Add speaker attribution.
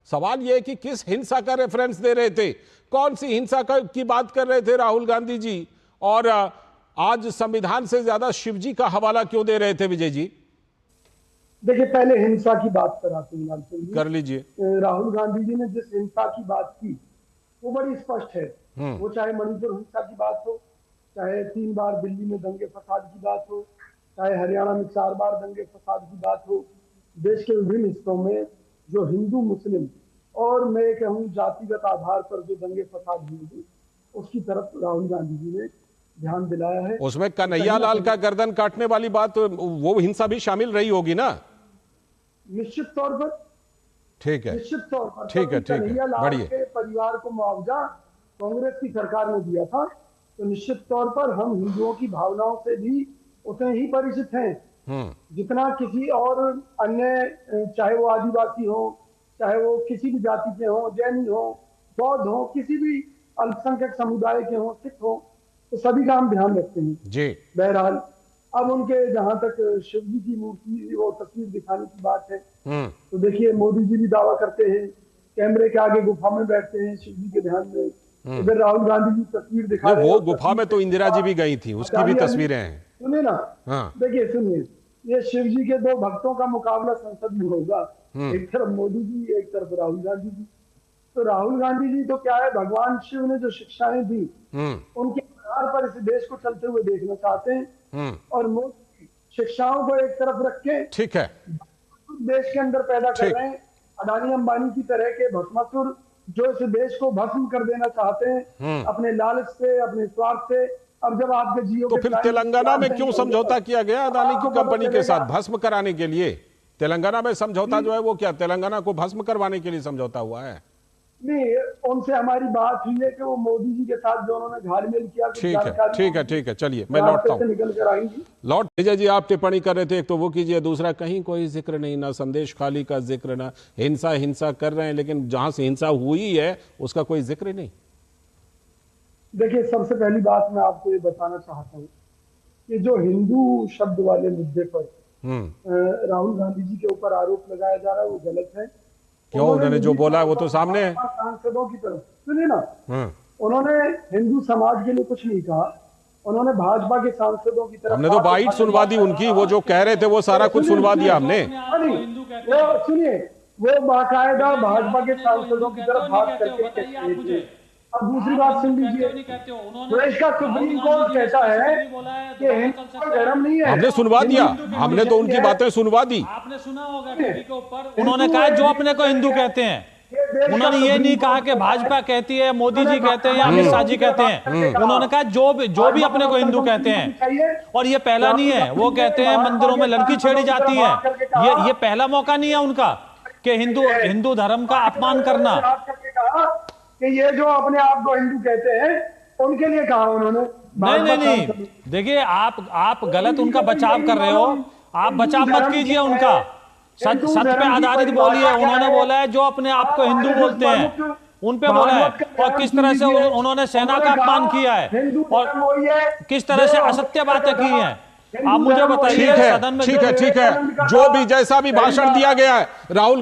Speaker 1: सवाल यह है कि किस हिंसा का रेफरेंस दे रहे थे, कौन सी हिंसा की बात कर रहे थे राहुल गांधी जी, और आज संविधान से ज्यादा शिवजी का हवाला क्यों दे रहे थे विजय जी?
Speaker 2: देखिए, पहले हिंसा की बात कराते हैं,
Speaker 1: कर लीजिए।
Speaker 2: राहुल गांधी जी ने जिस हिंसा की बात की वो बड़ी स्पष्ट है। वो चाहे मणिपुर हिंसा की बात हो, चाहे 3 बार दिल्ली में दंगे फसाद की बात हो, चाहे हरियाणा में 4 बार दंगे फसाद की बात हो, देश के विभिन्न हिस्सों में जो हिंदू मुस्लिम और मैं कहूँ जातिगत आधार पर जो दंगे फसाद हुए उसकी तरफ राहुल गांधी जी ने ध्यान दिलाया है।
Speaker 1: उसमें कन्हैया लाल का गर्दन काटने वाली बात, वो हिंसा भी शामिल रही होगी ना?
Speaker 2: निश्चित तौर पर,
Speaker 1: ठीक है,
Speaker 2: निश्चित तौर पर।
Speaker 1: ठीक है,
Speaker 2: कन्हैया लाल के परिवार को मुआवजा कांग्रेस की सरकार ने दिया था, तो निश्चित तौर पर हम हिंदुओं की भावनाओं से भी उतने ही परिचित हैं जितना किसी और अन्य, चाहे वो आदिवासी हो, चाहे वो किसी भी जाति के हो, जैनी हो, बौद्ध हो, किसी भी अल्पसंख्यक समुदाय के हो, सिख हो, तो सभी का हम ध्यान रखते हैं
Speaker 1: जी।
Speaker 2: बहरहाल अब उनके जहां तक शिव जी की मूर्ति वो तस्वीर दिखाने की बात है, तो देखिए मोदी जी भी दावा करते हैं कैमरे के आगे गुफा में बैठते हैं शिव जी के ध्यान में। इधर राहुल गांधी जी तस्वीर दिखा रहे हैं।
Speaker 1: वो गुफा में तो इंदिरा जी भी गई थी, उसकी भी तस्वीरें हैं।
Speaker 2: सुनिए ना, देखिए सुनिए, ये शिव जी के 2 भक्तों का मुकाबला संसद में होगा, एक तरफ मोदी जी, एक तरफ राहुल गांधी जी। तो राहुल गांधी जी तो क्या है, भगवान शिव ने जो शिक्षाएं दी उनके आधार पर इस देश को चलते हुए देखना चाहते हैं, और मोदी शिक्षाओं को एक तरफ रख के
Speaker 1: ठीक है
Speaker 2: देश के अंदर पैदा कर रहे हैं अडानी अंबानी की तरह के भस्मासुर जो इस देश को भस्म कर देना चाहते हैं अपने लालच से, अपने स्वार्थ से। अब जब आपके जियो
Speaker 1: तो फिर तेलंगाना में क्यों समझौता किया गया अदानी की कंपनी के साथ भस्म कराने के लिए? तेलंगाना में समझौता जो है वो क्या तेलंगाना को भस्म करवाने के लिए समझौता हुआ है?
Speaker 2: नहीं, उनसे हमारी बात हुई है कि वो मोदी जी के साथ जो उन्होंने घालमेल किया।
Speaker 1: ठीक है, चलिए मैं लौटता हूँ।
Speaker 2: निकल कर आएंगी।
Speaker 1: लौट विजय जी, आप टिप्पणी कर रहे थे, एक तो वो कीजिए, दूसरा कहीं कोई जिक्र नहीं, ना संदेश खाली का जिक्र, ना हिंसा कर रहे हैं, लेकिन जहां से हिंसा हुई है उसका कोई जिक्र नहीं।
Speaker 2: देखिए, सबसे पहली बात मैं आपको ये बताना चाहता हूँ कि जो हिंदू शब्द वाले मुद्दे पर राहुल गांधी जी के ऊपर आरोप लगाया जा रहा है वो गलत है।
Speaker 1: क्यों? उन्होंने जो बोला है वो तो सामने है।
Speaker 2: सांसदों की तरफ सुनिए ना, उन्होंने हिंदू समाज के लिए कुछ नहीं कहा, उन्होंने भाजपा के सांसदों की तरफ।
Speaker 1: हमने तो बाइट सुनवा दी उनकी, वो जो कह रहे थे वो सारा कुछ सुनवा दिया हमने।
Speaker 2: वो सुनिए, वो बाकायदा भाजपा के सांसदों की तरफ बात करके। अब दूसरी बात सुन लीजिए, देश का सुप्रीम कोर्ट कहता है कि हिंदू धर्म नहीं है।
Speaker 1: हमने सुनवा दिया, हमने तो उनकी बातें सुनवा दी।
Speaker 3: आपने सुना होगा टीवी के ऊपर, उन्होंने कहा जो अपने को हिंदू कहते हैं, उन्होंने ये नहीं कहा कि भाजपा कहती है, मोदी जी कहते हैं या अमित शाह जी कहते हैं। उन्होंने कहा जो भी अपने को हिंदू कहते हैं, और ये पहला नहीं है। वो कहते हैं मंदिरों में लड़की छेड़ी जाती है, ये पहला मौका नहीं है उनका कि हिंदू धर्म का अपमान करना।
Speaker 2: कि ये जो अपने आप को हिंदू कहते हैं उनके लिए कहा उन्होंने।
Speaker 3: नहीं, देखिए आप गलत उनका बचाव कर रहे हो, आप बचाव मत कीजिए उनका, सच पे आधारित बोलिए। उन्होंने बोला है जो अपने आप को हिंदू बोलते हैं उन पे बोला है, और किस तरह से उन्होंने सेना का अपमान किया है और किस तरह से असत्य बातें की हैं, आप मुझे बताइए।
Speaker 1: ठीक है, जो भी जैसा भी भाषण दिया गया है राहुल